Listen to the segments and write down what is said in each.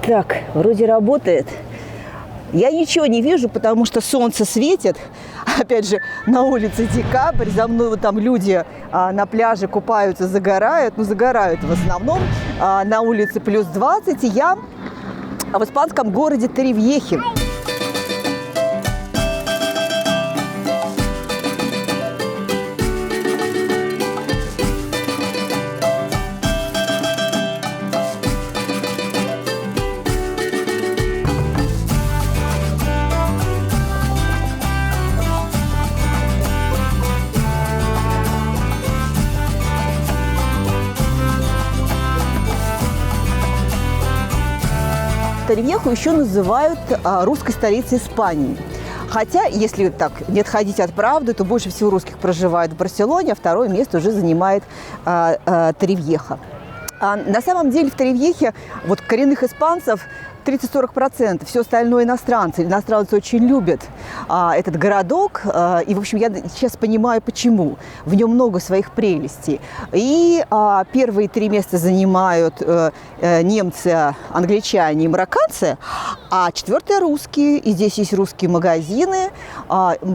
Так, вроде работает. Я ничего не вижу, потому что солнце светит. Опять же, на улице декабрь, за мной вот там люди на пляже купаются, загорают. Ну, загорают в основном. На улице плюс 20, и я в испанском городе Торревьехе. Торревьеху еще называют русской столицей Испании. Хотя, если так не отходить от правды, то больше всего русских проживает в Барселоне, а второе место уже занимает Торревьеха. На самом деле в Торревьехе вот коренных испанцев 30-40%, все остальное иностранцы. Иностранцы очень любят этот городок, и, в общем, я сейчас понимаю, почему. В нем много своих прелестей. И первые 3 места занимают немцы, англичане и марокканцы, а 4-е русские. И здесь есть русские магазины.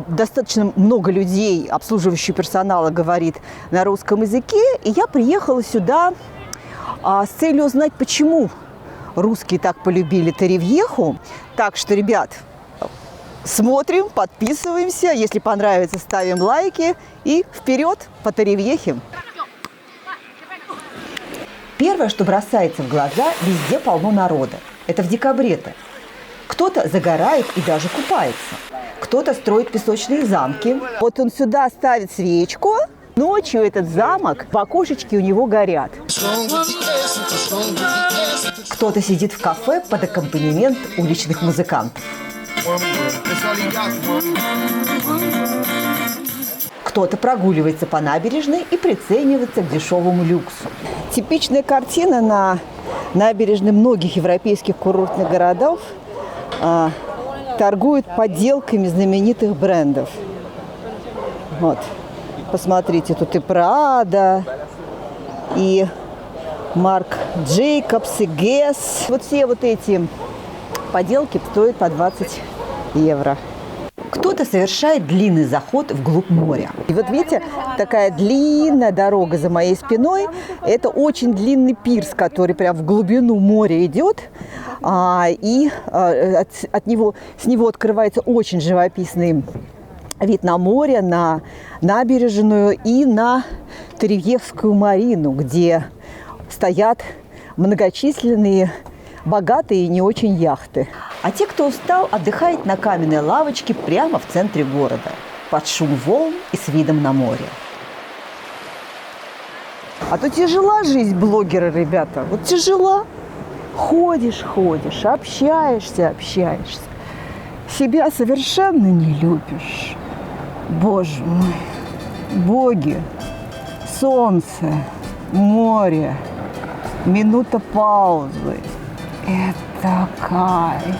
Достаточно много людей, обслуживающий персонала, говорит на русском языке. И я приехала сюда с целью узнать, почему русские так полюбили Торревьеху. Так что, ребят, смотрим, подписываемся. Если понравится, ставим лайки. И вперед по Торревьехе. Первое, что бросается в глаза, везде полно народа. Это в декабре-то. Кто-то загорает и даже купается. Кто-то строит песочные замки. Вот он сюда ставит свечку. Ночью этот замок, в окошечке у него горят. Кто-то сидит в кафе под аккомпанемент уличных музыкантов. Кто-то прогуливается по набережной и приценивается к дешевому люксу. Типичная картина на набережной многих европейских курортных городов. Торгуют подделками знаменитых брендов. Вот. Посмотрите, тут и Прада, и Марк Джейкобс, и Гесс. Вот все вот эти поделки стоят по 20 евро. Кто-то совершает длинный заход вглубь моря. И вот видите, такая длинная дорога за моей спиной. Это очень длинный пирс, который прям в глубину моря идет. И с него открывается очень живописный вид на море, на набережную и на Торревьехскую марину, где стоят многочисленные богатые и не очень яхты. А те, кто устал, отдыхает на каменной лавочке прямо в центре города, под шум волн и с видом на море. А то тяжела жизнь блогера, ребята. Вот тяжела. Ходишь, общаешься. Себя совершенно не любишь. Боже мой, боги, солнце, море, минута паузы. Это кайф.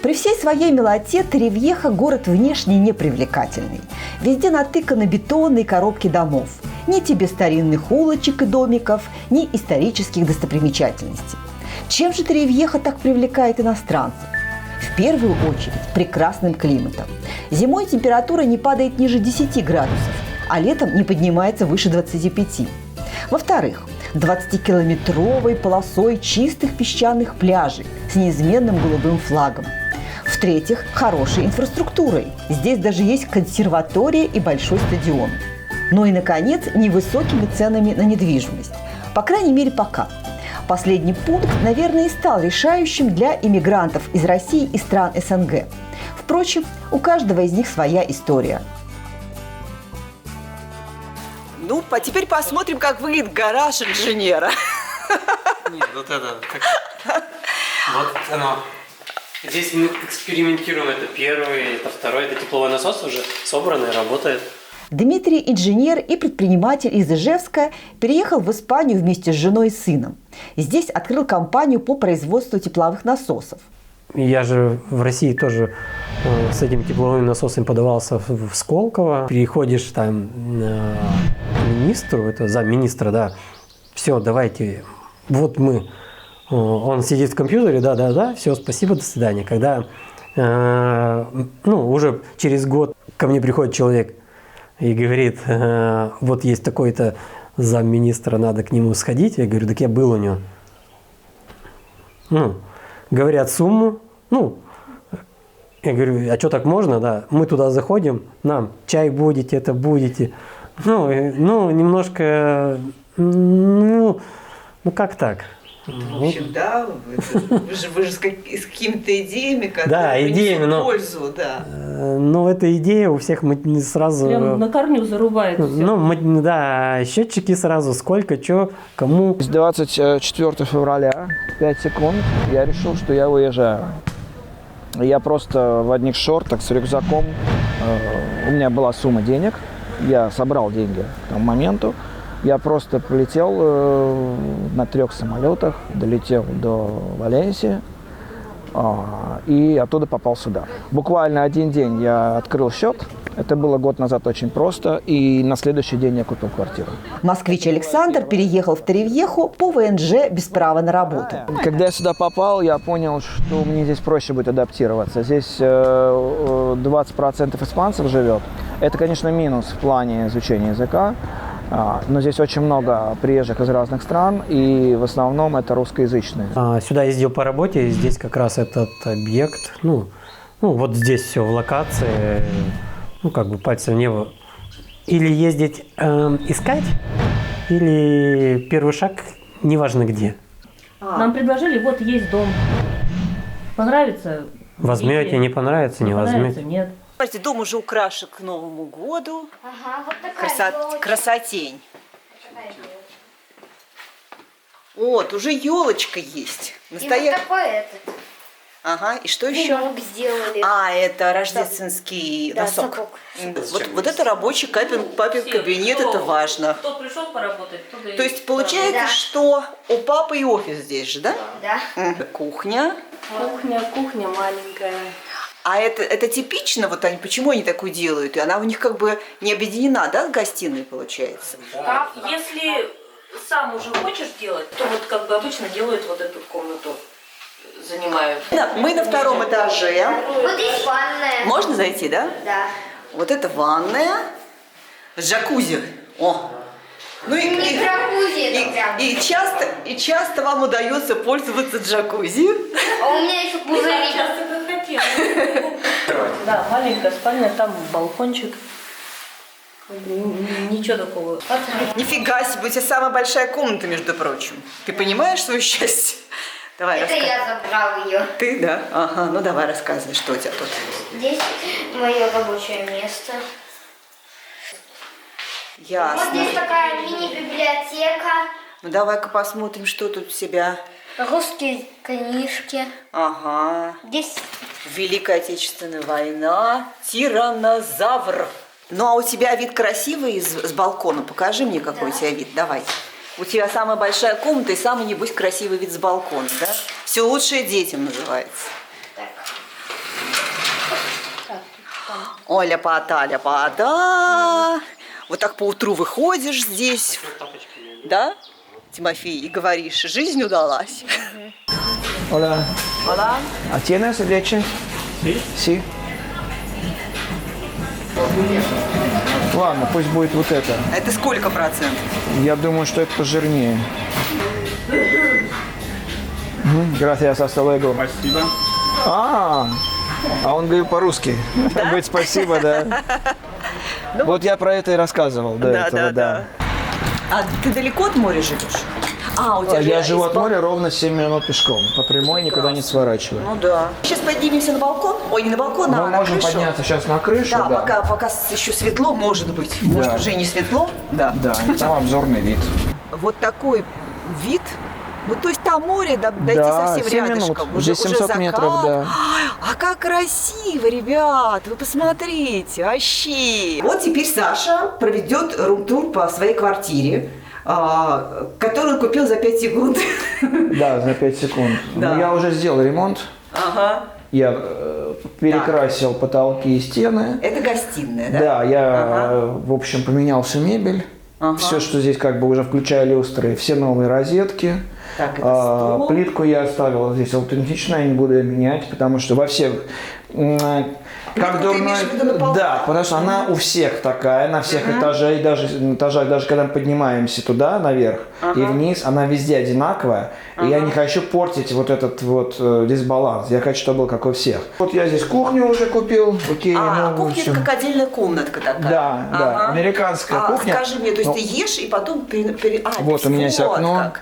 При всей своей милоте Торревьеха – город внешне непривлекательный. Везде натыканы бетонные коробки домов. Ни тебе старинных улочек и домиков, ни исторических достопримечательностей. Чем же Торревьеха так привлекает иностранцев? В первую очередь прекрасным климатом. Зимой температура не падает ниже 10 градусов, а летом не поднимается выше 25. Во-вторых, 20-километровой полосой чистых песчаных пляжей с неизменным голубым флагом. В-третьих, хорошей инфраструктурой. Здесь даже есть консерватория и большой стадион. Ну и, наконец, невысокими ценами на недвижимость. По крайней мере, пока. Последний пункт, наверное, и стал решающим для иммигрантов из России и стран СНГ. Впрочем, у каждого из них своя история. Ну, а теперь посмотрим, как выглядит гараж инженера. Нет, вот это... Вот оно. Здесь мы экспериментируем. Это первый, это второй. Это тепловой насос уже собранный, работает. Дмитрий, инженер и предприниматель из Ижевска, переехал в Испанию вместе с женой и сыном. Здесь открыл компанию по производству тепловых насосов. Я же в России тоже с этим тепловым насосом подавался в Сколково. Переходишь там министру, это замминистра, да, все, давайте, вот мы, он сидит в компьютере, да, все, спасибо, до свидания. Когда, уже через год ко мне приходит человек и говорит, вот есть такой-то замминистра, надо к нему сходить, я говорю, так я был у него. Говорят сумму, я говорю, а что так можно, да? Мы туда заходим, нам чай будете, это будете. Немножко, как так? В общем, да, вы же с какими-то идеями, которые да, идеями, принесут пользу, да. Но эта идея у всех мы сразу... Прям на корню зарубает все. Да, счетчики сразу, сколько, что, кому. С 24 февраля, 5 секунд, я решил, что я уезжаю. Я просто в одних шортах с рюкзаком, у меня была сумма денег, я собрал деньги к тому моменту. Я просто полетел на 3 самолетах, долетел до Валенсии и оттуда попал сюда. Буквально один день я открыл счет. Это было год назад очень просто. И на следующий день я купил квартиру. Москвич Александр переехал в Теревьеху по ВНЖ без права на работу. Когда я сюда попал, я понял, что мне здесь проще будет адаптироваться. Здесь 20% испанцев живет. Это, конечно, минус в плане изучения языка. Но здесь очень много приезжих из разных стран, и в основном это русскоязычные. Сюда ездил по работе, и здесь как раз этот объект, вот здесь все в локации, пальцем в небо. Или ездить искать, или первый шаг, неважно где. Нам предложили, вот есть дом. Понравится? Возьмете, не понравится, не возьмете. Нет. Смотрите, дом уже украшен к Новому году. Ага, вот такая Красотень. Вот, уже елочка есть. И вот такой этот. Ага, и что еще? Пенек сделали. Это рождественский Да, носок. сапог. Вот это рабочий папин кабинет, это важно. Кто пришел поработать, кто То есть получается, Да. что у папы и офис здесь же, да? Да. Кухня. Кухня маленькая. А это типично, вот они, почему они такую делают? И она у них как бы не объединена, да, с гостиной получается? Если сам уже хочешь делать, то вот как бы обычно делают вот эту комнату, занимают. Да, мы на 2-м этаже. Вот здесь ванная. Можно зайти, да? Да. Вот это ванная с джакузи. О! Ну Не джакузи, это прям. и часто вам удается пользоваться джакузи. А у меня еще пузырик. Часто как хотел. Да, маленькая спальня, там балкончик. Ничего такого. Нифига себе, у тебя самая большая комната, между прочим. Ты понимаешь свое счастье? Давай, Это рассказывай. я забрал ее. Ты, да? Ага, ну давай рассказывай, что у тебя тут. Здесь мое рабочее место. Вот Ясно. здесь такая мини-библиотека. Ну давай-ка посмотрим, что тут у тебя. Русские книжки. Ага. Здесь Великая Отечественная война. Тираннозавр. Ну а у тебя вид красивый с балкона? Покажи мне, какой у тебя вид. Давай. У тебя самая большая комната и самый, небось, красивый вид с балкона, да? Все лучшее детям называется. так. Ой, ляпота, ляпота. Вот так поутру выходишь здесь, да, Тимофей, и говоришь, жизнь удалась. Hola. Hola. ¿A tienes leche? Sí. Sí. Ладно, пусть будет вот это. Это сколько процентов? Я думаю, что это пожирнее. Gracias, hasta luego. Спасибо. А он говорил по-русски. Говорит спасибо, да. Вот я про это и рассказывал до этого, да. А ты далеко от моря живешь? У тебя Я же живу из от моря ровно 7 минут пешком. По прямой никуда не сворачиваю. Ну да. Сейчас поднимемся на балкон. Ой, не на балкон, Мы а на можем крышу. подняться сейчас на крышу, Да, да. пока еще светло, может быть. Может, уже и не светло. Да. Да, и там обзорный вид. Вот такой вид. Ну, то есть там море, дойти Да, совсем 7 рядышком. минут. Здесь 700 закат. метров, да. А как красиво, ребят! Вы посмотрите, вообще! Вот теперь Саша проведет рум-тур по своей квартире, которую он купил за 5 секунд. Да, за 5 секунд. Да. Но я уже сделал ремонт. Ага. Я перекрасил потолки и стены. Это гостиная, да? Да, я, в общем, поменял всю мебель. Ага. Все, что здесь как бы уже включая люстры, все новые розетки. Так, это стол. Плитку я оставил здесь аутентичную, я не буду ее менять, потому что во всех... Как ты имеешь в виду на полу? Да, потому что она у всех такая, на всех этажах, даже когда мы поднимаемся туда, наверх и вниз, она везде одинаковая. И я не хочу портить вот этот вот дисбаланс. Я хочу, чтобы был как у всех. Вот я здесь кухню уже купил. Окей, Кухня это как отдельная комнатка такая. Да, да, американская кухня. Скажи мне, то есть Ну, ты ешь и потом вот у меня есть окно. как.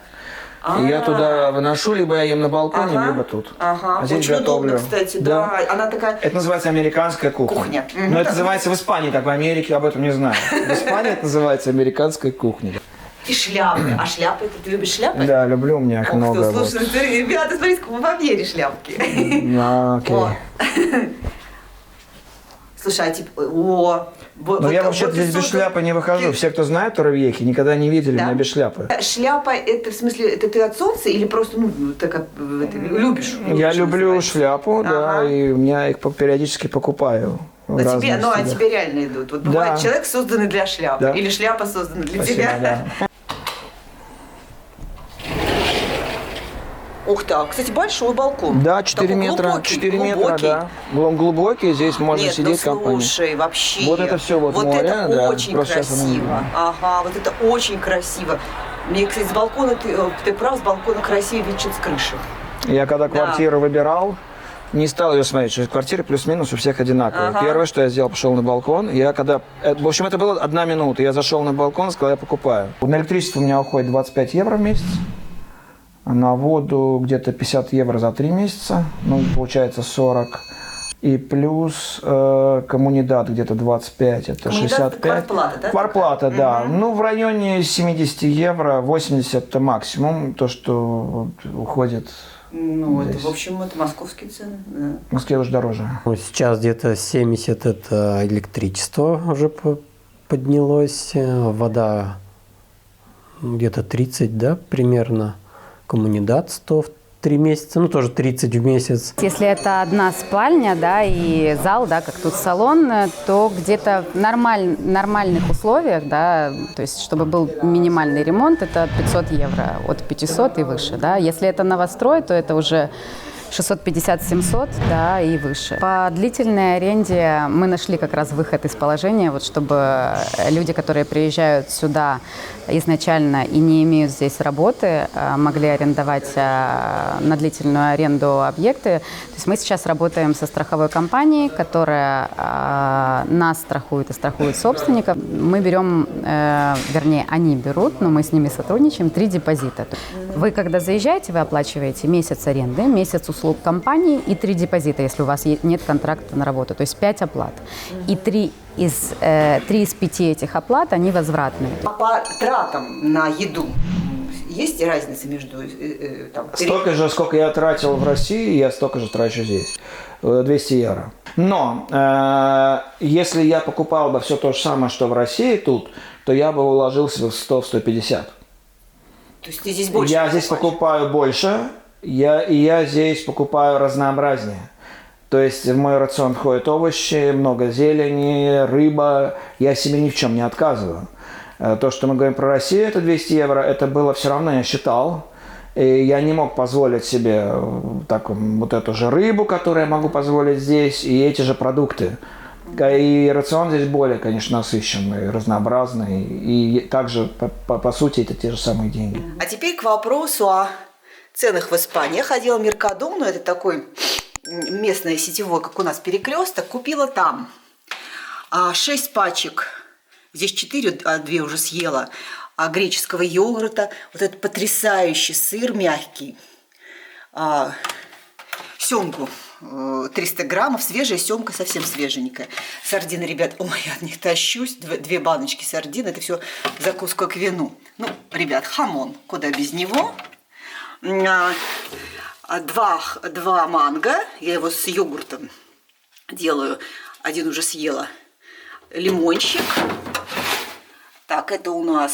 И я туда выношу, либо я ем на балконе, либо тут. А здесь Очень готовлю. удобно, кстати, да. Она такая... Это называется американская кухня. Кухня. Но это называется в Испании, так в Америке об этом не знаю. В Испании это называется американская кухня. И шляпы. А шляпы, ты любишь шляпы? Да, люблю, у меня их Ух ты, много. слушай, ребята, смотри, сколько во мне шляпки. Окей. О. Слушай, а типа, Но я вообще здесь без шляпы не выхожу. Все, кто знает Торовьехи, никогда не видели Да? меня без шляпы. Шляпа, это в смысле, это ты от солнца или просто, ты как, любишь? Я люблю называется? шляпу, да, Ага. и я их периодически покупаю. в На разных тебе, а стилях. тебе реально идут. Вот бывает, Да. человек созданный для шляпы, Да. или шляпа создана для Спасибо, тебя. да. Ух ты, кстати, большой балкон. Да, 4 Такой метра, глубокий, 4 метра, глубокий. да. Глубокий, здесь можно Нет, сидеть в ну компании. слушай, вообще. Вот это всё вот море, это да, очень просто сейчас оно красиво. видно. Ага, вот это очень красиво. Мне, кстати, с балкона, ты прав, с балкона красивее вид, чем с крыши. Я когда Да. квартиру выбирал, не стал ее смотреть, что квартиры плюс-минус у всех одинаковые. Ага. Первое, что я сделал, пошел на балкон. В общем, это было 1 минута. Я зашел на балкон, сказал, я покупаю. На электричество у меня уходит 25 евро в месяц. На воду где-то 50 евро за 3 месяца. Ну, получается 40. И плюс коммунидат где-то 25, это Коммунидат 65. это квартплата, да? Квартплата, да. Ну, в районе 70 евро, 80 это максимум, то, что вот уходит. Ну, это, Здесь. в общем, это московские цены. Да. В Москве уже дороже. Ну, сейчас где-то 70 это электричество уже поднялось, вода где-то 30, да, примерно, коммунидат 100 в 3 месяца, ну тоже 30 в месяц. Если это одна спальня, да, и зал, да, как тут салон, то где-то в нормальных условиях, да, то есть чтобы был минимальный ремонт, это 500 евро, от 500 и выше, да. Если это новострой, то это уже 650-700, да, и выше. По длительной аренде мы нашли как раз выход из положения, вот чтобы люди, которые приезжают сюда изначально и не имеют здесь работы, могли арендовать на длительную аренду объекты. То есть мы сейчас работаем со страховой компанией, которая нас страхует и страхует собственников. Мы берем, вернее, они берут, но мы с ними сотрудничаем, 3 депозита. Вы, когда заезжаете, вы оплачиваете месяц аренды, месяц услуг компании и 3 депозита, если у вас нет контракта на работу, то есть 5 оплат. И 3 из 5 этих оплат, они возвратные. А по тратам на еду есть разница между там, Столько же, сколько я тратил в России, я столько же трачу здесь. 200 евро. Но если я покупал бы все то же самое, что в России тут, то я бы уложился в 100-150. То есть ты здесь больше Я здесь покупаю больше, я здесь покупаю разнообразнее. То есть в мой рацион входят овощи, много зелени, рыба. Я себе ни в чем не отказываю. То, что мы говорим про Россию, это 200 евро, это было все равно, я считал. И я не мог позволить себе так, вот эту же рыбу, которую я могу позволить здесь, и эти же продукты. И рацион здесь более, конечно, насыщенный, разнообразный. И также, по сути, это те же самые деньги. А теперь к вопросу о ценах в Испании. Я ходила в Меркадону, это такой местное сетевой, как у нас, перекресток. Купила там 6 пачек, здесь 4, а 2 уже съела, греческого йогурта. Вот этот потрясающий сыр мягкий. Семгу 300 граммов, свежая семга, совсем свеженькая. Сардины, ребят, ой, я от них тащусь. 2 баночки сардин, это все закуска к вину. Ну, ребят, хамон, куда без него. 2 манго, я его с йогуртом делаю, 1 уже съела. Лимончик. Так, это у нас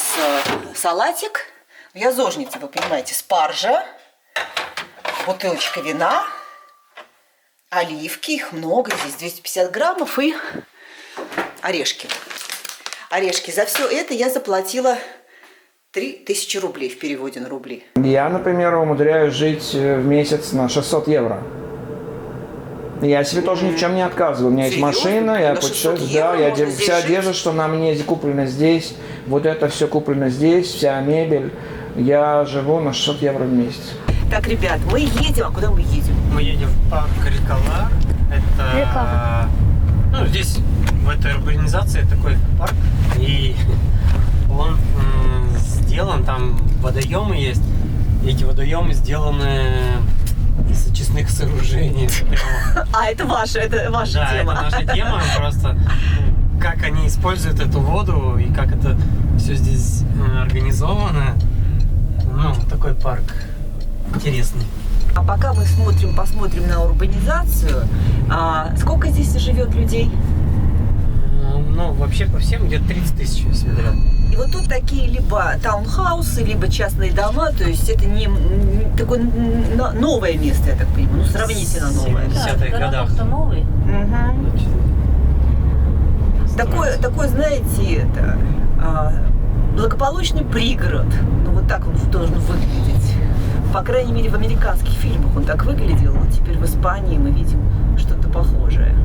салатик. Я зожница, вы понимаете, спаржа, бутылочка вина, оливки, их много, здесь 250 граммов, и орешки. орешки. За все это я заплатила 3000 рублей в переводе на рубли. Я, например, умудряюсь жить в месяц на 600 евро. Я себе тоже ни в чем не отказываю. У меня есть Серьезно? машина, я На 600 путешествую, да, евро можно вся здесь жить? одежда, что на мне куплена здесь, вот это все куплено здесь, вся мебель. Я живу на 600 евро в месяц. Так, ребят, мы едем. А куда мы едем? Мы едем в парк Риколар. Это... Ну, здесь, в этой урбанизации, такой парк. И он сделан, там водоемы есть. И эти водоемы сделаны из очистных сооружений. Прямо. А, это ваша Да, тема. это наша тема. Просто как они используют эту воду и как это все здесь организовано. Ну, такой парк интересный. А пока мы посмотрим на урбанизацию, сколько здесь живет людей? Ну, вообще по всем где-то 30 тысяч, если говорят. И вот тут такие либо таунхаусы, либо частные дома, то есть это не такое новое место, я так понимаю, ну сравнительно новое. В 70-х годах. Городок-то новый. Такой, знаете, это благополучный пригород. Ну вот так он должен выглядеть. По крайней мере, в американских фильмах он так выглядел. Вот теперь в Испании мы видим что-то похожее.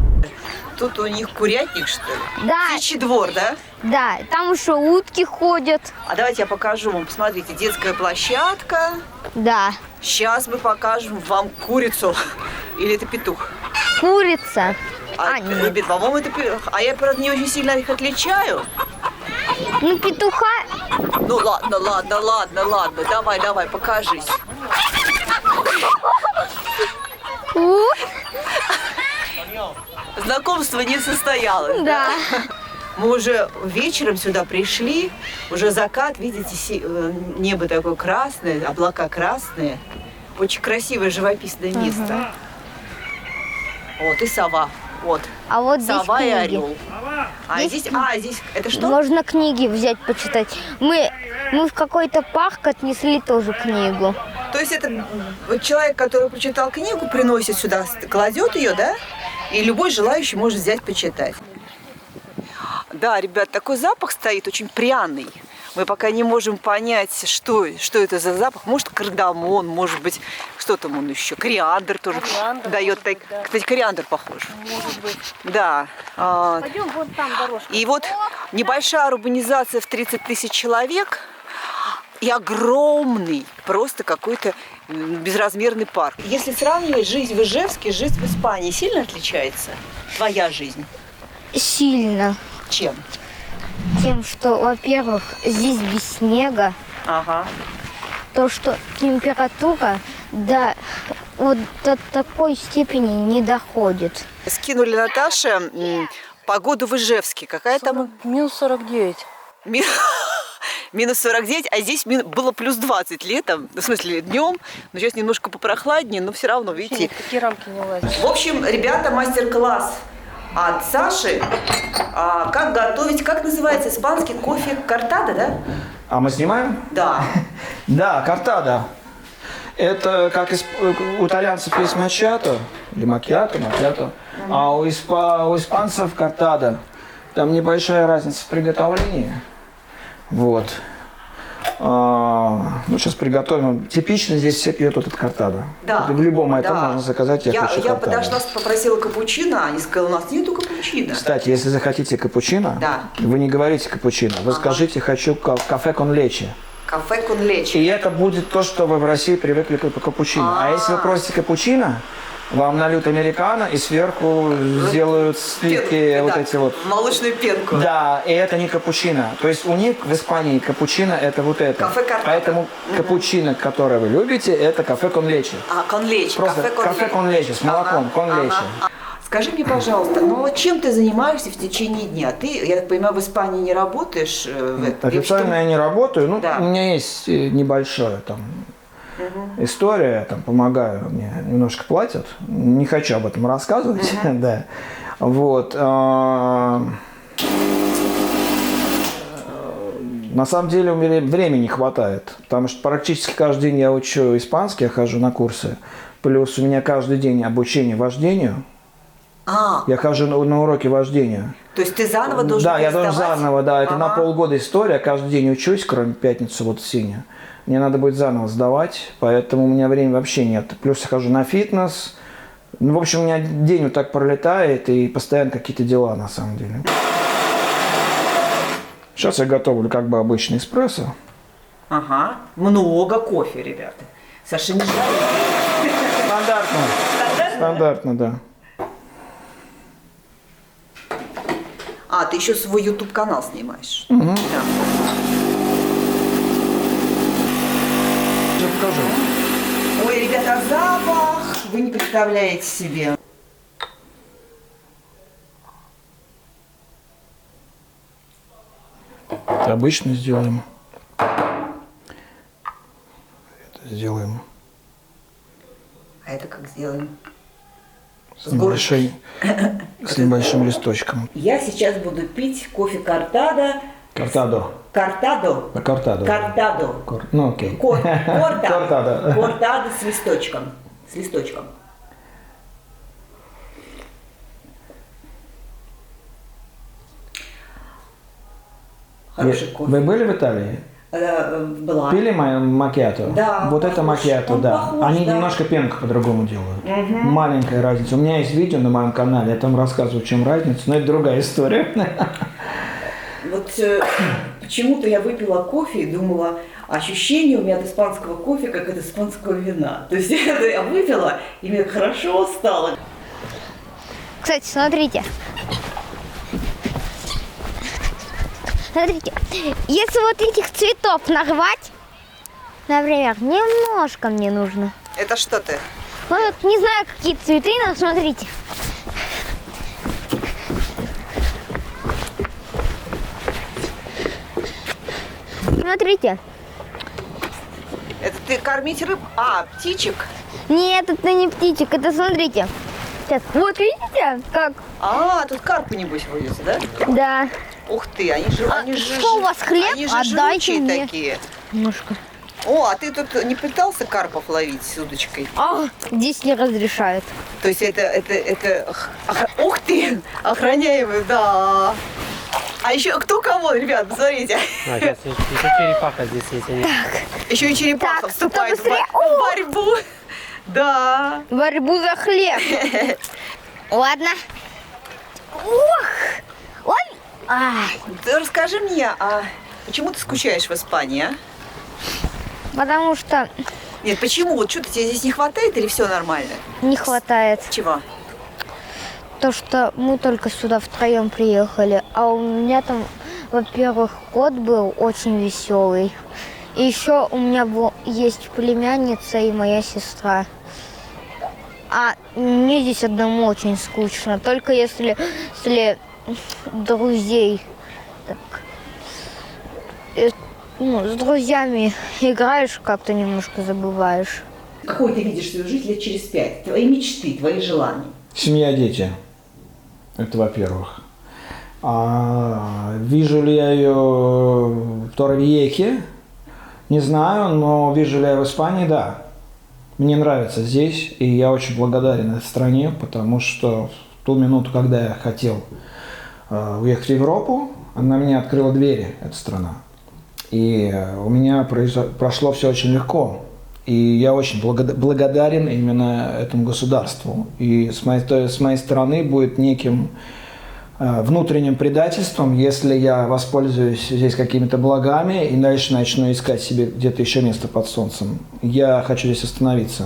Тут у них курятник, что ли? Да. Птичий двор, да? Да, там еще утки ходят. А давайте я покажу вам. Посмотрите, детская площадка. Да. Сейчас мы покажем вам курицу. Или это петух? Курица. нет. Ребят, по-моему, это петух. А я, правда, не очень сильно их отличаю. Ну, петуха. Ну, ладно. Давай, покажись. Знакомство не состоялось. Да. Мы уже вечером сюда пришли, уже закат, видите, небо такое красное, облака красные. Очень красивое, живописное место. Вот, и сова. Вот. А вот здесь Сова и книги. орел. Здесь, это что? Можно книги взять, почитать. Мы в какой-то парк отнесли тоже книгу. То есть это вот человек, который прочитал книгу, приносит сюда, кладет ее, да? И любой желающий может взять, почитать. Да, ребят, такой запах стоит очень пряный. Мы пока не можем понять, что это за запах. Может, кардамон, может быть, что там он еще. Кориандр тоже дает. Да. Кстати, кориандр похож. Может быть. Да. Пойдем, вот там дорожка. И вот небольшая урбанизация в 30 тысяч человек и огромный, просто какой-то безразмерный парк. Если сравнивать жизнь в Ижевске и жизнь в Испании, сильно отличается твоя жизнь? Сильно. Чем? Тем, что, во-первых, здесь без снега. Ага. То, что температура вот до такой степени не доходит. Скинули Наташе погоду в Ижевске. Какая там? Минус 49. Минус 49, а здесь было плюс 20 летом, в смысле днем, но сейчас немножко попрохладнее, но все равно, видите. Такие рамки не влазят. В общем, ребята, мастер-класс от Саши. Как готовить, как называется испанский кофе? Кортадо, да? А мы снимаем? Да. Да, кортадо. Это как у итальянцев есть мачато, или макьято. А у испанцев кортадо. Там небольшая разница в приготовлении. Вот. Ну, сейчас приготовим. Типично здесь все пьют этот кортадо. Да. В любом этом Да. можно заказать, я хочу Я кортадо. подошла, попросила капучино, они сказали, у нас нету капучино. Кстати, если захотите капучино, Да. вы не говорите капучино, вы скажите «хочу кафе кон лечи». Кафе кон лечи. И это будет то, что вы в России привыкли к капучино. А если вы просите капучино, вам нальют американо и сверху сделают сливки, вот эти вот. Молочную пенку. Да, и это не капучино. То есть у них в Испании капучино это вот это. Кафе кортадо. Поэтому капучино, которое вы любите, это кафе кон лечи. Кон лечи. Просто кафе кон лечи с молоком, кон лечи. Скажи мне, пожалуйста, ну вот чем ты занимаешься в течение дня? Ты, я так понимаю, в Испании не работаешь? Официально я не работаю, ну, Да. у меня есть небольшая там история, я там помогаю, мне немножко платят, не хочу об этом рассказывать, да, вот. На самом деле у меня времени не хватает, потому что практически каждый день я учу испанский, я хожу на курсы, плюс у меня каждый день обучение вождению. Я хожу на уроки вождения. То есть ты заново должен Да, я должен сдавать? заново, да. Это на полгода история. Каждый день учусь, кроме пятницы, вот синяя. Мне надо будет заново сдавать, поэтому у меня времени вообще нет. Плюс я хожу на фитнес. Ну, в общем, у меня день вот так пролетает, и постоянно какие-то дела, на самом деле. Сейчас я готовлю как бы обычный эспрессо. Ага. Много кофе, ребята. Саша не жарит. Стандартно. Стандартно, да. А, ты еще свой YouTube-канал снимаешь. Угу. Да. Я покажу. Ой, ребята, запах! Вы не представляете себе. Это обычно сделаем. Это сделаем А это как сделаем? с небольшим листочком. Я сейчас буду пить кофе Кортадо. Кортадо. Кортадо? Кортадо. Кортадо. Ну окей. Кортадо. Кортадо с листочком. С листочком. Хороший кофе. Вы были в Италии? Была. Пили макиато? Да, Вот это похож. макиато, Он да. похож, Они да. немножко пенку по-другому делают. Маленькая разница. У меня есть видео на моем канале, я там рассказываю, в чем разница, но это другая история. Вот почему-то я выпила кофе и думала, ощущение у меня от испанского кофе, как от испанского вина. То есть я выпила, и мне хорошо стало. Кстати, смотрите. Смотрите, если вот этих цветов нарвать, например, немножко мне нужно. Это что ты? Вот не знаю, какие цветы, но смотрите. Смотрите. Это ты кормить рыб? А, птичек? Нет, это не птичек, это смотрите. Сейчас, вот видите, как? А, тут карпы, небось, водятся, да? Да. Ух ты, они же что у вас хлеб? Они же Отдайте живучие мне. такие. Немножко. О, а ты тут не пытался карпов ловить с удочкой? А, здесь не разрешают. То есть ух ты, охраняемый, да. А еще кто кого, ребят, посмотрите. А, сейчас еще черепаха здесь есть. Еще и черепаха Так, вступает кто быстрее? в борьбу. Да. Борьбу за хлеб. Ладно. Ох! Ой! Ай, Ты расскажи мне, а почему ты скучаешь в Испании, а? потому что Нет, почему? Вот что-то тебе здесь не хватает или все нормально? не хватает. Чего? То, что мы только сюда втроем приехали, а у меня там, во-первых, кот был очень веселый. И еще у меня есть племянница и моя сестра. А мне здесь одному очень скучно. Только если друзей так, с друзьями играешь, как-то немножко забываешь. Какой ты видишь свою жизнь лет через 5? Твои мечты, твои желания? Семья, дети. Это во-первых. Вижу ли я ее в Торревьехе? Не знаю, но вижу ли я в Испании, да. Мне нравится здесь, и я очень благодарен этой стране, потому что в ту минуту, когда я хотел уехать в Европу, она мне открыла двери, эта страна. И у меня прошло все очень легко. И я очень благодарен именно этому государству. И с моей стороны будет неким внутренним предательством, если я воспользуюсь здесь какими-то благами и дальше начну искать себе где-то еще место под солнцем. Я хочу здесь остановиться.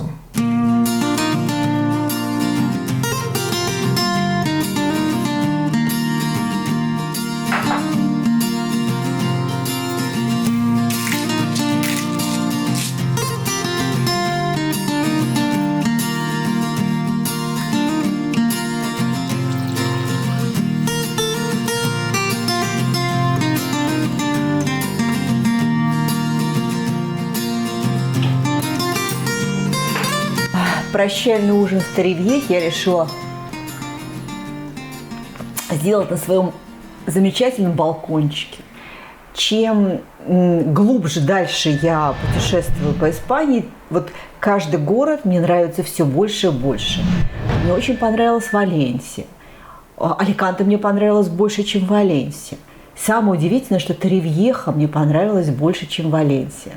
Прощальный ужин в Торревьехе я решила сделать на своем замечательном балкончике. Чем глубже дальше я путешествую по Испании, вот каждый город мне нравится все больше и больше. Мне очень понравилась Валенсия. Аликанте мне понравилось больше, чем Валенсия. Самое удивительное, что Торревьеха мне понравилось больше, чем Валенсия.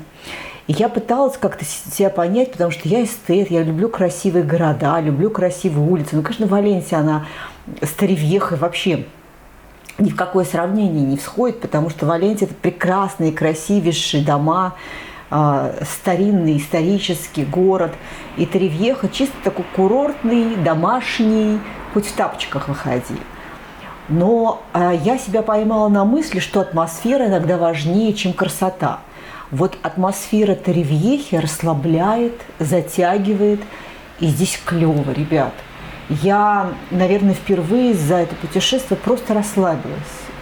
И я пыталась как-то себя понять, потому что я эстет, я люблю красивые города, люблю красивые улицы. Ну, конечно, Валенсия, она с Торревьехой вообще ни в какое сравнение не всходит, потому что Валенсия – это прекрасные, красивейшие дома, старинный исторический город. И Торревьеха чисто такой курортный, домашний, хоть в тапочках выходи. Но я себя поймала на мысли, что атмосфера иногда важнее, чем красота. Вот атмосфера Торревьехи расслабляет, затягивает, и здесь клево, ребят. Я, наверное, впервые за это путешествие просто расслабилась.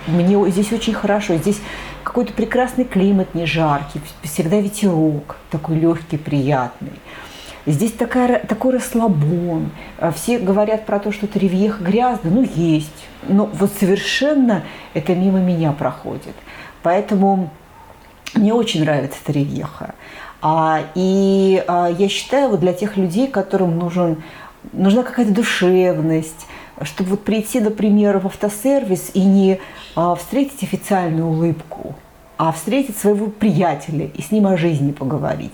Мне здесь очень хорошо. Здесь какой-то прекрасный климат, не жаркий, всегда ветерок такой легкий, приятный. Здесь такой расслабон. Все говорят про то, что Торревьеха грязно. Ну, есть. Но вот совершенно это мимо меня проходит. Поэтому мне очень нравится Торревьеха. И я считаю, вот для тех людей, которым нужна какая-то душевность, чтобы вот прийти, например, в автосервис и не встретить официальную улыбку, а встретить своего приятеля и с ним о жизни поговорить.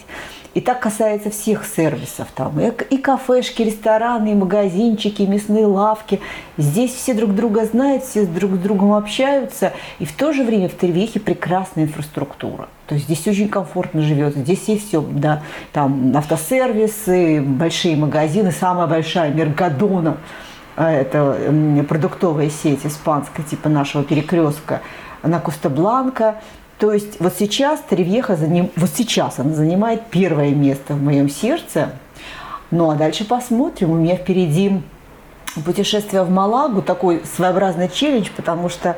И так касается всех сервисов. Там и кафешки, и рестораны, и магазинчики, и мясные лавки. Здесь все друг друга знают, все друг с другом общаются. И в то же время в Торревьехе прекрасная инфраструктура. То есть здесь очень комфортно живет. Здесь есть все, да, там автосервисы, большие магазины. Самая большая Меркадона, это продуктовая сеть испанская, типа нашего перекрестка, на Коста-Бланка. То есть вот сейчас Торревьеха она занимает первое место в моем сердце. Ну а дальше посмотрим. У меня впереди путешествие в Малагу, такой своеобразный челлендж, потому что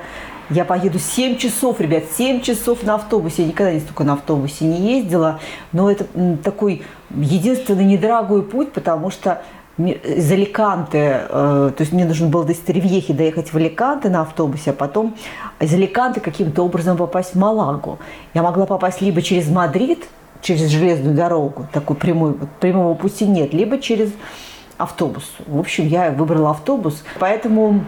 я поеду 7 часов, ребят, 7 часов на автобусе. Я никогда столько на автобусе не ездила, но это такой единственный недорогой путь, потому что из Аликанте, то есть мне нужно было до Торревьехи доехать в Аликанте на автобусе, а потом из Аликанте каким-то образом попасть в Малагу. Я могла попасть либо через Мадрид, через железную дорогу, такой прямого пути нет, либо через автобус. В общем, я выбрала автобус, поэтому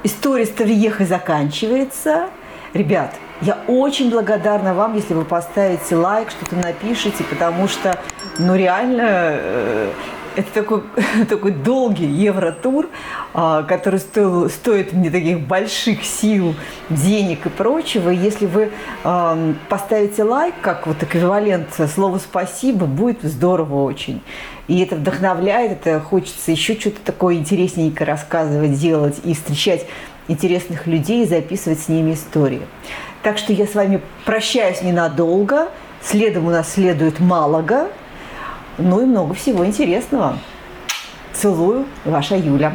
история с Торревьехой заканчивается. Ребят, я очень благодарна вам, если вы поставите лайк, что-то напишите, потому что, ну, реально, это такой долгий евротур, который стоит мне таких больших сил, денег и прочего. И если вы поставите лайк, как вот эквивалент слова «спасибо», будет здорово очень. И это вдохновляет, это хочется еще что-то такое интересненькое рассказывать, делать и встречать интересных людей и записывать с ними истории. Так что я с вами прощаюсь ненадолго. Следом у нас следует Малага. Ну и много всего интересного. Целую, ваша Юля.